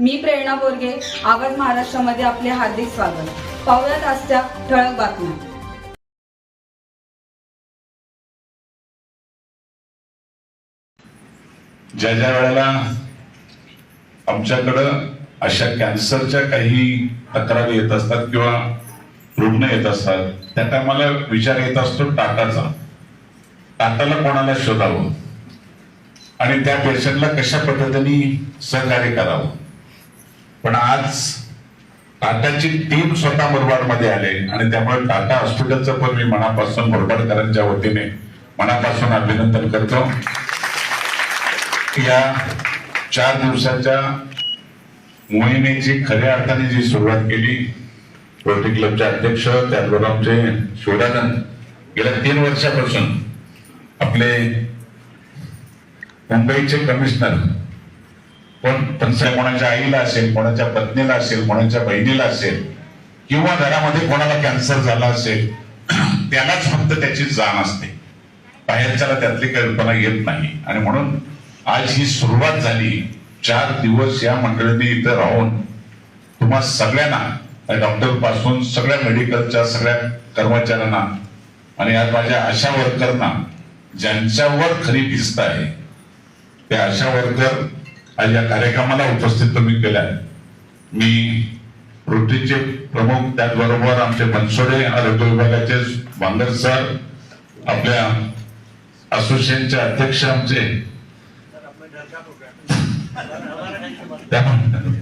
मी प्रेरणा बोरगे, आवाज महाराष्ट्रामध्ये आपले हार्दिक स्वागत. पाहुयात आजच्या ठळक बातम्या. ज्या ज्या वेळेला आमच्याकडं अशा कॅन्सरच्या काही तक्रारी येत असतात किंवा रुग्ण येत असतात, त्या टायमाला विचार येत असतो टाटाचा. टाटाला कोणाला शोधावं आणि त्या पेशंटला कशा पद्धतीने सहकार्य करावं. पण आज टाटाची टीम स्वतः मुरबाडमध्ये आले आणि त्यामुळे टाटा हॉस्पिटलचं पण मी मनापासून मुरबाडकरांच्या वतीने मनापासून अभिनंदन करतो. या 4 दिवसाच्या मोहिमेची खऱ्या अर्थाने जी सुरुवात केली, रोटरी क्लबचे अध्यक्ष त्याचबरोबर आमचे शिवरानंद गेल्या 3 वर्षापासून आपले मुंबईचे कमिशनर पण कोणाच्या आईला असेल, कोणाच्या पत्नीला असेल, कोणाच्या बहिणीला असेल किंवा घरामध्ये कोणाला कॅन्सर झाला असेल, त्यालाच फक्त त्याची जाण असते, बाहेरच्याला त्यातली कल्पना येत नाही. आणि म्हणून आज ही सुरुवात झाली. 4 दिवस या मंडळींनी इथं राहून तुम्हा सगळ्यांना, डॉक्टर पासून सगळ्या मेडिकलच्या सगळ्या कर्मचाऱ्यांना आणि आज माझ्या आशा वर्करना, ज्यांच्यावर खरी भिस्त आहे, त्या आशा वर्कर आज या कार्यक्रमाला उपस्थित तुम्ही केल्या. मी रोटरीचे प्रमुख, त्याचबरोबर आमचे बनसोडे आरोग्य विभागाचे वांगर सर, आपल्या असोसिएशनचे अध्यक्ष आमचे,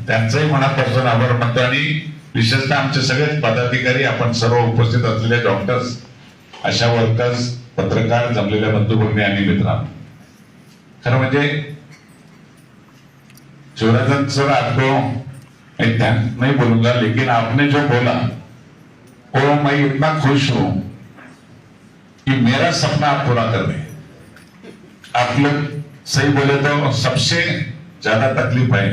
त्यांचंही मनापासून आभार मानतो. आणि विशेषतः आमचे सगळेच पदाधिकारी, आपण सर्व उपस्थित असलेले डॉक्टर्स, आशा वर्कर्स, पत्रकार, जमलेल्या बंधू भगिनी आणि मित्रांनो, खरं म्हणजे शिवराजन सर, आपको मैं नहीं बोलूंगा, लेकिन आपने जो बोला वो मैं इतना खुश हूं कि मेरा सपना आप पूरा कर रहे. आप लोग सही बोले तो सबसे ज्यादा तकलीफ आहे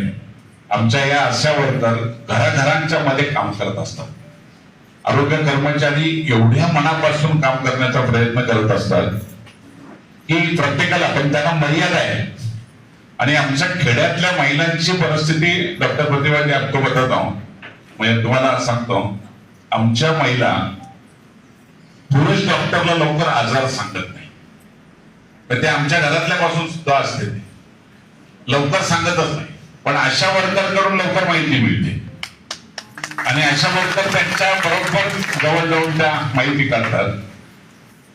आमच्या या आशा वर्कर घराघरांच्या मध्ये काम करत असतात. आरोग्य कर्मचारी एवढ्या मनापासून काम करण्याचा प्रयत्न करत असतात की प्रत्येकाला, पण त्यांना मर्यादा आहे. आणि आमच्या खेड्यातल्या महिलांची परिस्थिती, डॉक्टर प्रतिभाजी आपको बताता हूं, म्हणजे तुम्हाला सांगतो, आमच्या महिला पुरुष डॉक्टरला लवकर आजार सांगत नाही, पण ते आमच्या घरातल्या पासून सुद्धा असते, लवकर सांगतच नाही. पण आशा वर्कर कडून लवकर माहिती मिळते आणि आशा वर्कर त्यांच्या बरोबर जवळ त्या माहिती काढतात.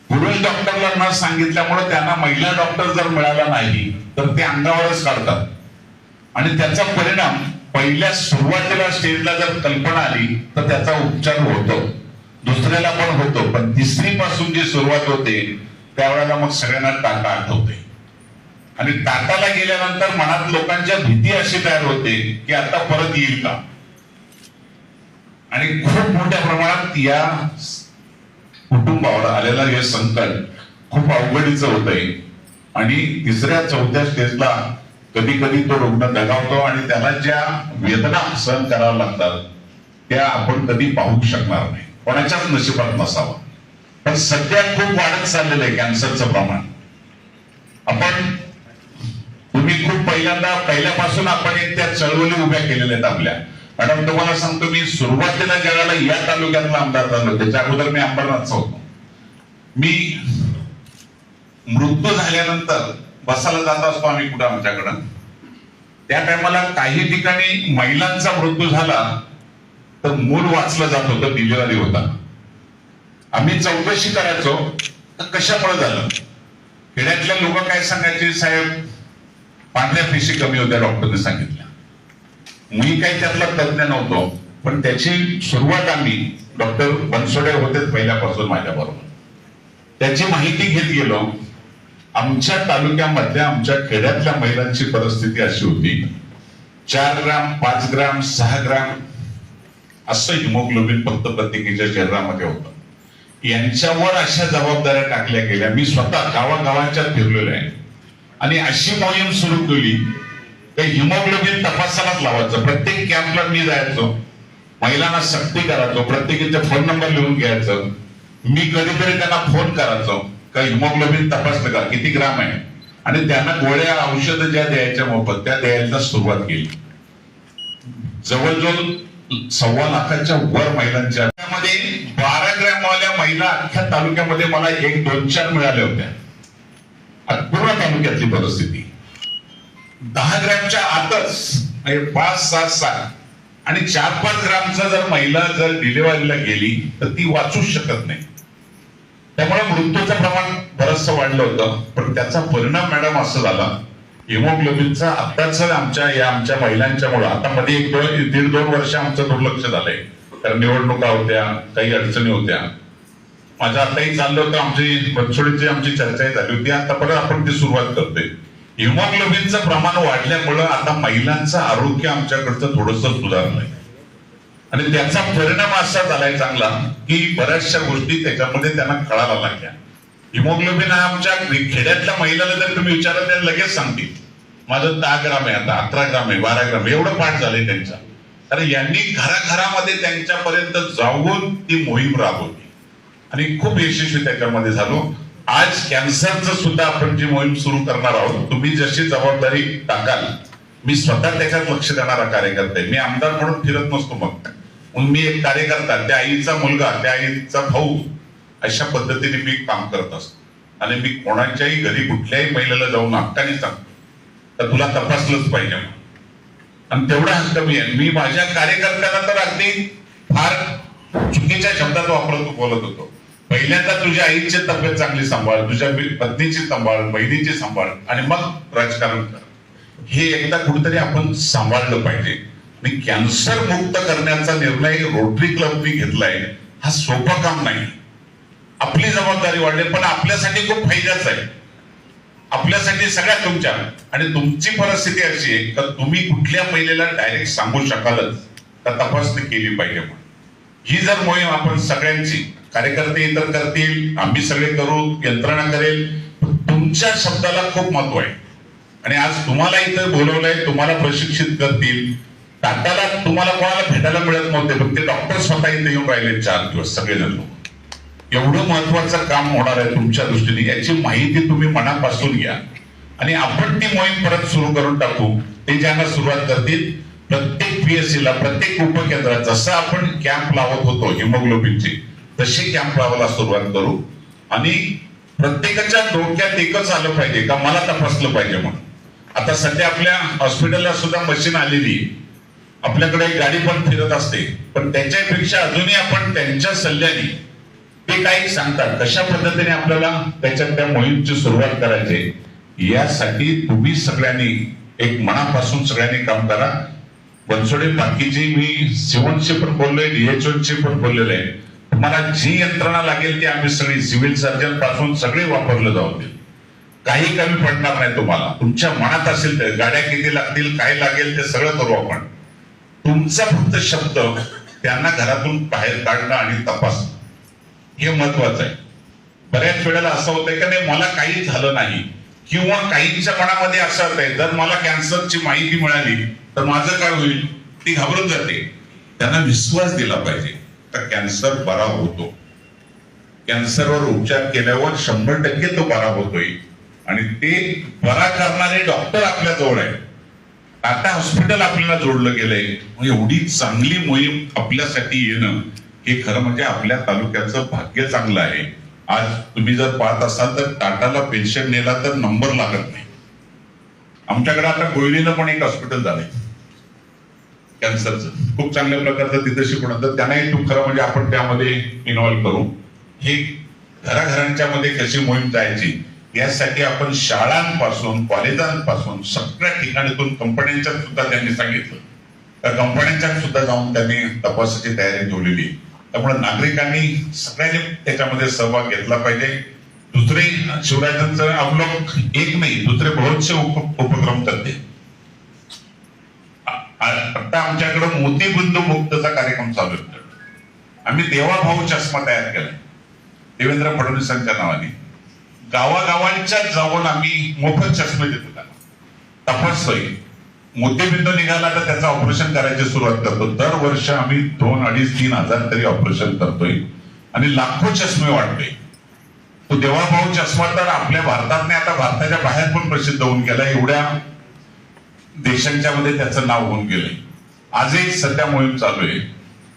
पुरुष डॉक्टरला न सांगितल्यामुळे त्यांना महिला डॉक्टर जर मिळाला नाही तर ते अंगावरच काढतात. आणि त्याचा परिणाम पहिल्या सुरुवातीला स्टेजला जर कल्पना आली तर त्याचा उपचार होतो, दुसऱ्याला पण होतो, पण तिसरी पासून जी सुरुवात होते त्यावेळेला मग सगळ्यांना टाटा आठवते. आणि टाटाला गेल्यानंतर मनात लोकांच्या भीती अशी तयार होते की आता परत येईल का. आणि खूप मोठ्या प्रमाणात या कुटुंबावर आलेला हे संकट खूप अवघडीचं होतंय. आणि 3ऱ्या-4थ्या स्टेजला कधी कधी तो रुग्ण दगावतो आणि त्याला ज्या वेदना सहन कराव्या लागतात त्या आपण कधी पाहू शकणार नाही, कोणाच्याच नशिबात नसावं. पण सध्या खूप वाढत चाललेलं आहे कॅन्सरचं प्रमाण. तुम्ही खूप पहिल्यापासून आपण त्या चळवळी उभ्या केलेल्या आहेत आपल्या. मॅडम, तुम्हाला सांगतो, मी सुरुवातीला ज्यावेळेला या तालुक्यातला आमदार झालो, त्याच्या अगोदर मी अंबरनाथचा होतो. मी मृत्यू झाल्यानंतर बसायला जात असतो आम्ही कुठं आमच्याकडं, त्या टायमाला काही ठिकाणी महिलांचा मृत्यू झाला तर मूल वाचलं जात होतं, डिलिव्हरी होता. आम्ही चौकशी करायचो तर कशामुळे झालं. खेड्यातल्या लोक काय सांगायचे, साहेब पांढऱ्या पेशी कमी होत्या, डॉक्टरने सांगितलं. मी काही त्यातला तज्ञ नव्हतो, पण त्याची सुरुवात आम्ही, डॉक्टर बनसोडे होते पहिल्यापासून माझ्या बरोबर, त्याची माहिती घेत गेलो. आमच्या तालुक्यामधल्या, आमच्या खेड्यातल्या महिलांची परिस्थिती अशी होती, 4 ग्राम, 5 ग्राम, 6 ग्राम असं हिमोग्लोबिन फक्त प्रत्येकीच्या शरीरामध्ये होतं. यांच्यावर अशा जबाबदाऱ्या टाकल्या गेल्या. मी स्वतः गावागावांच्या फिरलेलो आहे आणि अशी मोहीम सुरू केली की हिमोग्लोबिन तपासायलाच लावायचं. प्रत्येक कॅम्पला मी जायचो, महिलांना सक्ती करायचो, प्रत्येकीचे फोन नंबर लिहून घ्यायचं. मी कधीतरी त्यांना फोन करायचो का हिमोग्लोबिन तपासलं का, किती ग्राम आहे, आणि त्यांना गोळ्या औषधं ज्या द्यायच्या मोफत त्या द्यायला सुरुवात केली. जवळजवळ 1.25 लाखाच्या वर महिलांच्या त्यामध्ये 12 ग्रॅमवाल्या महिला अख्ख्या तालुक्यामध्ये मला 1, 2, 4 मिळाल्या होत्या. पूर्ण तालुक्यातली परिस्थिती 10 ग्रॅमच्या आतच, म्हणजे 5, 7, 7 आणि 4-5 ग्रामचा जर महिला जर डिलिव्हरीला गेली तर ती वाचूच शकत नाही. त्यामुळे मृत्यूचं प्रमाण बरचसं वाढलं होतं. पण त्याचा परिणाम मॅडम असं झाला, हिमोग्लोबिनचा आताच आमच्या महिलांच्यामुळे आता मध्ये 1-1.5-2 वर्ष आमचं दुर्लक्ष झालंय. तर निवडणुका होत्या, काही अडचणी होत्या. माझं आताही चाललं होतं, आमची बनसोडीची आमची चर्चाही झाली होती. आता परत आपण ती सुरुवात करतोय. हिमोग्लोबिनचं प्रमाण वाढल्यामुळं आता महिलांचं आरोग्य आमच्याकडचं थोडंसं सुधारलंय आणि त्याचा परिणाम असा झालाय चांगला की बऱ्याचशा गोष्टी त्याच्यामध्ये त्यांना कळायला लागल्या. हिमोग्लोबिन हा आमच्या खेड्यातल्या महिलाला जर तुम्ही विचारलं त्या लगेच सांगतील माझं 10 ग्राम आहे, आता 18 ग्राम आहे, 12 ग्राम एवढं पाठ झालंय त्यांचा. कारण यांनी घराघरामध्ये त्यांच्यापर्यंत जाऊन ती मोहीम राबवली आणि खूप यशस्वी त्याच्यामध्ये झालो. आज कॅन्सरचं सुद्धा आपण जी मोहीम सुरू करणार आहोत, तुम्ही जशी जबाबदारी टाकाल, मी स्वतः त्याच्यात लक्ष देणारा कार्यकर्ता आहे. मी आमदार म्हणून फिरत नसतो, मग मी एक कार्यकर्ता, त्या आईचा मुलगा, त्या आईचा भाऊ, अशा पद्धतीने मी काम करत असतो. आणि मी कोणाच्याही घरी कुठल्याही महिलेला जाऊन हक्काने सांगतो तर तुला तपासलंच पाहिजे आणि तेवढा हक्क मी आहे. मी माझ्या कार्यकर्त्यांना तर अगदी फार चुकीच्या शब्दात बोलत होतो. पहिल्यांदा तुझ्या आईची तब्येत चांगली सांभाळ, तुझ्या पत्नीची सांभाळ, बहिणीची सांभाळ आणि मग राजकारण कर. हे एकदा कुठेतरी आपण सांभाळलं पाहिजे. आणि कॅन्सर मुक्त करण्याचा निर्णय रोटरी क्लबनी घेतलाय. हा सोपं काम नाही. आपली जबाबदारी वाढली, पण आपल्यासाठी खूप फायद्याच आहे, आपल्यासाठी सगळ्या तुमच्या. आणि तुमची परिस्थिती अशी आहे का तुम्ही कुठल्या महिलेला डायरेक्ट सांगू शकालच तर तपासणी केली पाहिजे. म्हणून ही जर मोहीम आपण सगळ्यांची, कार्यकर्ते इतर करतील, आम्ही सगळे करू, यंत्रणा करेल, तुमच्या शब्दाला खूप महत्व आहे. आणि आज तुम्हाला इथं बोलवलंय, तुम्हाला प्रशिक्षित करतील. टाटाला तुम्हाला कोणाला भेटायला मिळत नव्हते, पण ते डॉक्टर स्वतः इथे येऊन राहिले 4 दिवस सगळेजण लोक. एवढं महत्वाचं काम होणार आहे तुमच्या दृष्टीने, याची माहिती तुम्ही मनापासून घ्या आणि आपण ती मोहीम परत सुरू करून टाकू. ते ज्यांना सुरुवात करतील प्रत्येक पीएससी ला, प्रत्येक उपकेंद्रात जसं आपण कॅम्प लावत होतो हिमोग्लोबिनचे, तसे कॅम्प लावायला सुरुवात करू. आणि प्रत्येकाच्या डोक्यात एकच आलं पाहिजे का मला तपासलं पाहिजे म्हणून. आता सध्या आपल्या हॉस्पिटलला सुद्धा मशीन आलेली आहे, आपल्याकडे एक गाडी पण फिरत असते, पण त्याच्यापेक्षा अजूनही आपण त्यांच्या सल्ल्याने ते काही सांगतात कशा पद्धतीने आपल्याला त्याच्यात त्या मोहीमची सुरुवात करायची, यासाठी तुम्ही सगळ्यांनी एक मनापासून सगळ्यांनी काम करा. बनसोडे बाकीची मी सिव्हनशी पण बोललोय, DHOची पण बोललेलं आहे. तुम्हाला जी यंत्रणा लागेल ती आम्ही सगळी सिव्हिल सर्जन पासून सगळे वापरलं जाऊ दे, काही कमी पडणार नाही तुम्हाला. तुमच्या मनात असेल तर गाड्या किती लागतील, काय लागेल ते सगळं करू आपण. तुमचा फक्त शब्द त्यांना घरातून बाहेर काढणं आणि तपासणं हे महत्वाचं आहे. बऱ्याच वेळेला असं होतंय का नाही मला काही झालं नाही, किंवा काहींच्या मनामध्ये असं होतंय जर मला कॅन्सरची माहिती मिळाली तर माझं काय होईल, ती घाबरून जाते. त्यांना विश्वास दिला पाहिजे तर कॅन्सर बरा होतो. कॅन्सरवर उपचार केल्यावर 100% तो बरा होतोय आणि ते बरा करणारे डॉक्टर आपल्या जवळ आहे. टाटा हॉस्पिटल आपल्याला जोडलं गेलंय. एवढी चांगली मोहीम आपल्यासाठी येणं हे खरं म्हणजे आपल्या तालुक्याचं भाग्य चांगलं आहे. आज तुम्ही जर पाहत असाल तर टाटाला पेशंट नेला तर नंबर लागत नाही. आमच्याकडे आता गोयलीला पण एक हॉस्पिटल झालंय कॅन्सरचं, खूप चांगल्या प्रकारचं तिथं शिकवणं, तर त्यांनाही तू खरं म्हणजे आपण त्यामध्ये इन्व्हॉल्व करू. हे घराघरांच्या मध्ये कशी मोहीम जायची यासाठी आपण शाळांपासून कॉलेजांपासून सगळ्या ठिकाणीतून कंपन्यांच्या सुद्धा त्यांनी सांगितलं, त्या कंपन्यांच्या सुद्धा जाऊन त्यांनी तपासाची तयारी ठेवलेली. त्यामुळे नागरिकांनी सगळ्यांनी त्याच्यामध्ये सहभाग घेतला पाहिजे. दुसरे शिवराजांचं अवलोक एक नाही, दुसरे बहुतसे उपक्रम करते. आता आमच्याकडे मोतीबिंदू मुक्तचा कार्यक्रम चालू आहे. आम्ही देवाभाऊ चष्मा तयार केलाय देवेंद्र फडणवीसांच्या नावाने. गावागावांच्या जाऊन आम्ही मोफत चष्मे देतो, तपासतोय. मोतीबिंदू निघाला तर त्याचं ऑपरेशन करायची सुरुवात करतो. दरवर्ष आम्ही 2,500-3 हजार तरी ऑपरेशन करतोय आणि लाखो चष्मे वाटतोय. तो देवाभाऊ चष्मा तर आपल्या भारतात नाही, आता भारताच्या बाहेर पण प्रसिद्ध होऊन गेला. एवढ्या देशांच्या मध्ये त्याचं नाव होऊन गेलंय. आजही सध्या मोहीम चालू आहे.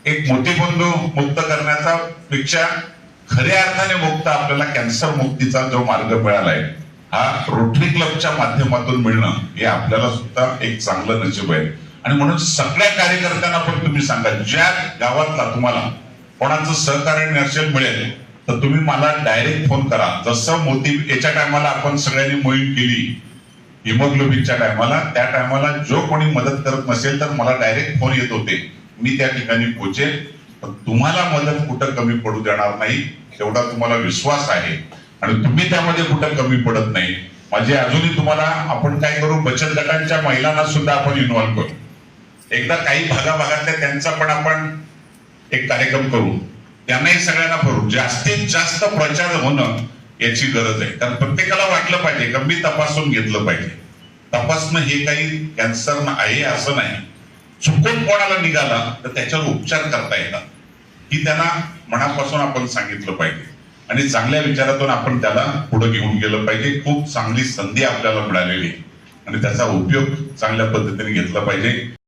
एक मोतीबिंदू मुक्त करण्याचा पेक्षा खऱ्या अर्थाने मुक्त आपल्याला कॅन्सर मुक्तीचा जो मार्ग मिळालाय हा रोटरी क्लबच्या माध्यमातून मिळणं हे आपल्याला सुद्धा एक चांगलं नशीब आहे. आणि म्हणून सगळ्या कार्यकर्त्यांना पण तुम्ही सांगा, ज्या गावातला तुम्हाला कोणाचं सहकार्य नसेल मिळेल तर तुम्ही मला डायरेक्ट फोन करा. जसं मोती याच्या टायमाला आपण सगळ्यांनी मोहीम केली हिमोग्लोबिनच्या टायमाला, त्या टायमाला जो कोणी मदत करत नसेल तर मला डायरेक्ट फोन येत होते, मी त्या ठिकाणी पोहोचेल. पण तुम्हाला मदत कुठं कमी पडू देणार नाही एवढा तुम्हाला विश्वास आहे आणि तुम्ही त्यामध्ये कुठं कमी पडत नाही. माझे अजूनही तुम्हाला आपण काय करू, बचत गटांच्या महिलांना सुद्धा आपण इन्व्हॉल्व करू. एकदा काही भागाभागातल्या त्यांचा पण आपण एक कार्यक्रम करू, त्यांनाही सगळ्यांना करू. जास्तीत जास्त प्रचार होणं याची गरज आहे. कारण प्रत्येकाला वाटलं पाहिजे का मी तपासून घेतलं पाहिजे. तपासणं हे काही कॅन्सर आहे असं नाही. चुकून कोणाला निघाला तर त्याच्यावर उपचार करता येतात ही त्यांना मनापासून आपण सांगितलं पाहिजे आणि चांगल्या विचारातून आपण त्याला पुढे घेऊन गेलं पाहिजे. खूप चांगली संधी आपल्याला मिळालेली आणि त्याचा उपयोग चांगल्या पद्धतीने घेतला पाहिजे.